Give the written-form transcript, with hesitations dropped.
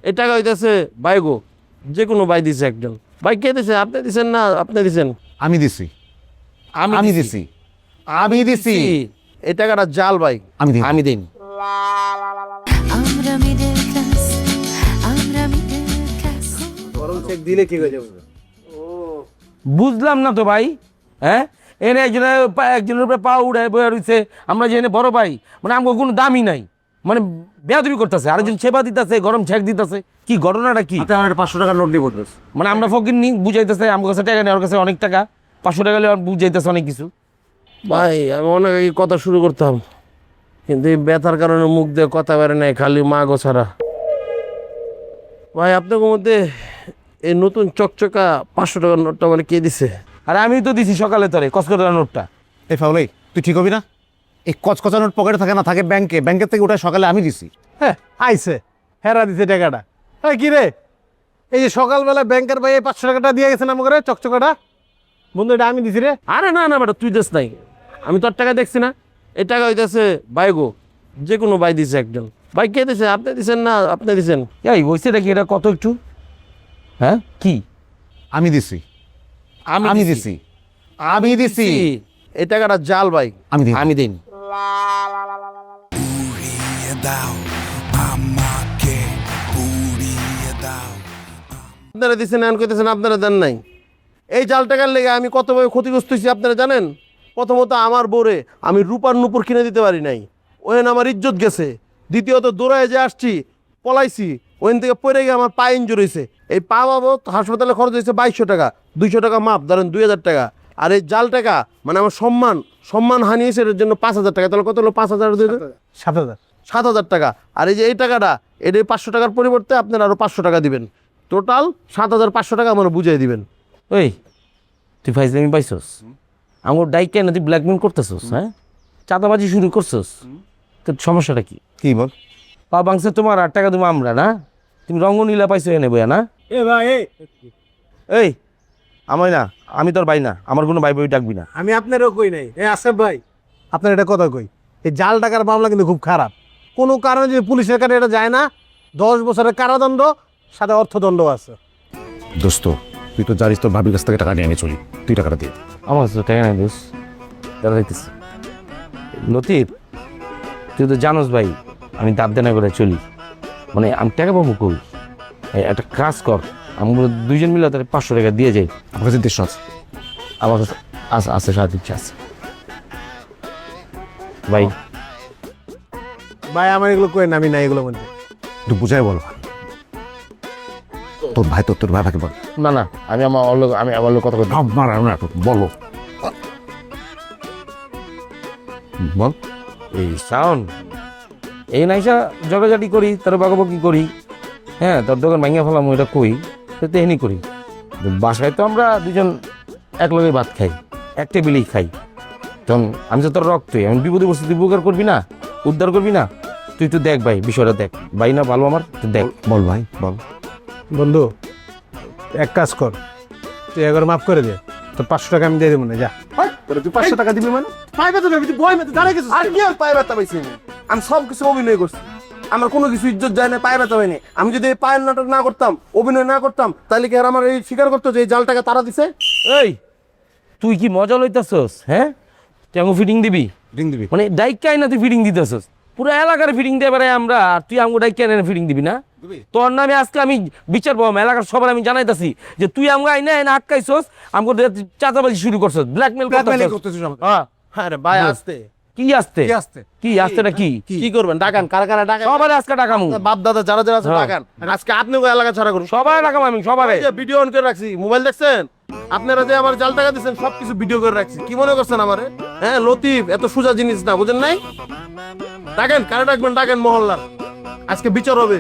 এই টাকা হইতেছে ভাই গো, যে কোনো ভাই দিছে একজন। ভাই কে দিছে? আপনি দিছেন না আপনি দিছেন? আমি দিছি, আমি দিছি, আমি দিছি। এই টাকাটা জাল ভাই, আমি দিই। আমি দিন। আমরা মিডল ক্লাস, আমরা মিডল ক্লাস। গরম চেক দিলে কি হয়ে যাবে? বুঝলাম না তো ভাই। হ্যাঁ, এনে একজনের উপরে পা উড়ায় বয়ে রয়েছে, আমরা যে এনে বড় ভাই, মানে আমার কোনো দামই নাই, মানে বেয়াদবি করতেছে, আরেকজন সেবা দিতেছে, গরম ছেঁক দিতেছে। কি ঘটনাটা কি? আমার 500 টাকার নোট নিয়ে বলতেছে। মানে আমরা ফকির নি বুঝাইতেছে, আমার কাছে টাকা নেই, ওর কাছে অনেক টাকা, 500 টাকা হলে বুঝাইতেছে অনেক কিছু। ভাই আমি অনেক আগে কথা শুরু করতাম, কিন্তু এই ব্যথার কারণে মুখ দিয়ে কথা বেড়ে নাই, খালি মা গো ছাড়া। ভাই আপনার মধ্যে এই নতুন চকচকা 500 টাকার নোটটা মানে কে দিছে? আর আমি তো দিছি সকালে তোরে কসকটার নোটটা। এই ফাউলাই, তুই ঠিক হবি না? এই কচকচা নোট পকেটে থাকে না, থাকে ব্যাংকে, ব্যাংকের থেকে ওটা সকালে আমি দিছি। হ্যাঁ আইছে, হেরা দিছে টাকাটা। হ্যাঁ কি রে, এই যে সকালবেলা ব্যাংকের ভাই 500 টাকাটা দিয়ে গেছেন আমাকে চকচকাটা, বন্ধু এটা আমি দিছি রে। আরে না না বেটা, তুই দেশ নাই, আমি তোর টাকা দেখছি না। এই টাকা হইতেছে ভাই গো, যে কোনো ভাই দিছে একজন। ভাই কে দিছে? আপনি দিছেন না আপনি দিছেন? এই হয়েছেটা কি, এটা কত একটু? হ্যাঁ কি? আমি দিছি, আমি দিছি, আমি দিছি। এই টাকাটা জাল ভাই, আমি দিই। আমি দিন। আপনারা দিচ্ছেন এমন কইতেছেন আপনারা দেন নাই। এই জাল টাকার লেগে আমি কতভাবে ক্ষতিগ্রস্ত হয়েছি আপনারা জানেন? প্রথমত আমার বোরে আমি রূপার নুপুর কিনে দিতে পারি নাই, ওখানে আমার ইজ্জত গেছে। দ্বিতীয়ত দৌড়ায় যে আসছি, পলাইছি, ওখান থেকে পড়ে গিয়ে আমার পা ইঞ্জুর হয়েছে। এই পা বাবদ হাসপাতালে খরচ হয়েছে 2200 টাকা, 200 টাকা মাপ, ধরেন 2000 টাকা। আর এই জাল টাকা মানে আমার সম্মান হানি হয়েছে, এর জন্য 5000 টাকা। তাহলে কত হলো? 5000 7,000। 7000 টাকা। আর এই যে এই টাকাটা, এটা 500 টাকার পরিবর্তে আপনারা আরও 500 টাকা দিবেন, টোটাল 7500 টাকা আমার বুঝাই দিবেন। ওই তুই ফাইজলামি পাইছস? আমার ডাইক কেন তুই ব্ল্যাকমেল করতেছস? হ্যাঁ, চাঁদাবাজি শুরু করছস, তো সমস্যাটা কি? কি বল? পা বাংছে তোমার, আর টাকা দেবো আমরা না? তুমি রঙ্গনীলা পাইছো এনে বইয়া না? এ ভাই এই আমি না, আমি তোর ভাই না, আমার কোনো ভাই বই ডাকবি না। আমি আপনারও কই নাই। এ আসেফ ভাই, আপনার এটা কথা কই, এই জাল টাকার মামলা কিন্তু খুব খারাপ। কোনো কারণে যদি পুলিশের কাছে এটা যায় না, 10 বছরের কারাদণ্ড, সাথে অর্থদণ্ড আছে। দোস্ত, তুই তো জানিস তোর ভাবির কাছ থেকে টাকা নিয়ে আমি চলি, তুই টাকাটা দিয়ে। আমার কাছে তো টাকা নাই দোষ, দাদা দিতেছে। লতিফ, তুই তো জানোস ভাই আমি দাঁত দেনা করে চলি, মানে আমি টাকা পাবো কই? একটা কাজ কর, আমরা দুইজন মিলে তাহলে 500 টাকা দিয়ে যাই। আমার কাছে 150 আছে। আমার কাছে আছে, আছে, সাহায্য ইচ্ছা আছে ভাই। ভাই আমার এগুলো কই না, আমি নাই এগুলো মধ্যে। তুই বুঝাই বল, তোর ভাই তোর ভাই ভাগে বল। না না, আমি আমার লোক কথা বলি। বলো, বল। এই সাউন্ড এই নাইসা জগাজাটি করি, তার বাগাবাগি করি, হ্যাঁ, তোর দোকান ভাঙিয়া ফেলাম, ওইটা কই তো তেহনি করি। বাসায় তো আমরা দুজন এক লগে ভাত খাই, এক টেবিলেই খাই। তখন আমি তো তোর রক্তই, আমি বিপদে বসে তুই উপকার করবি না, উদ্ধার করবি না? তুই তো দেখ ভাই, বিষয়টা দেখ ভাই, না ভালো আমার, তুই দেখ। বল ভাই বল। বন্ধু এক কাজ কর, তুই একবার মাফ করে দে, তোর 500 টাকা আমি দিয়ে দেবো না, যা। তুই 500 টাকা দিবি মানে? পাইবে তো না, তুই বই মধ্যে দাঁড়িয়ে গেছিস। আর কি আর পায়ে ব্যথা পাইছি? আমি সব কিছু অভিনয় করছি, আমার কোনো কিছু ইজ্জত যায় না, পায়ে ব্যথা হয়নি। আমি যদি এই পায়ের নাটক না করতাম, অভিনয় না করতাম, তাহলে কি আর আমার এই স্বীকার করতো যে এই জাল টাকা তারা দিছে? এই তুই কি মজা লইতাছস? হ্যাঁ, তুই আমাকে ফিটিং দিবি? রিং দিবি? মানে ডাইকাই না তুই ফিটিং দিতেছস, পুরো এলাকার ফিটিং দিয়ে বেড়াই আমরা, আর তুই আমাকে ডাইকাই না ফিটিং দিবি না? তোর নামে আজকে আমি বিচার পাবো, এলাকার সবার আমি জানাইতাছি যে তুই আমাকে আইনা এনে আটকাইছস, আমাকে চাঁদাবাজি শুরু করছস, ব্ল্যাকমেল করতেছিস আমাকে। হ্যাঁ। হ্যাঁ রে ভাই, আসতে কি আসতে? কি আসতে? কি আসতেটা কি? কি করবেন? ডাকান, কারা কারা ডাকান, সবার আজকে টাকামু, বাপ দাদা যারা যারা আছে হ্যাঁ। ডাকান। আজকে আপনি এলাকা ছাড়া করুন। সবাই টাকাম আমি, সবারে। এই যে ভিডিও অন করে রাখছি, মোবাইল দেখছেন? আপনারা যে আমার জাল টাকা দিচ্ছেন সবকিছু ভিডিও করে রাখছি। কি মনে করছেন আমারে? হ্যাঁ, লতিফ এত সোজা জিনিস না, বুঝেন নাই? ডাকেন, কারা ডাকবেন ডাকেন, মহল্লার আজকে বিচার হবে।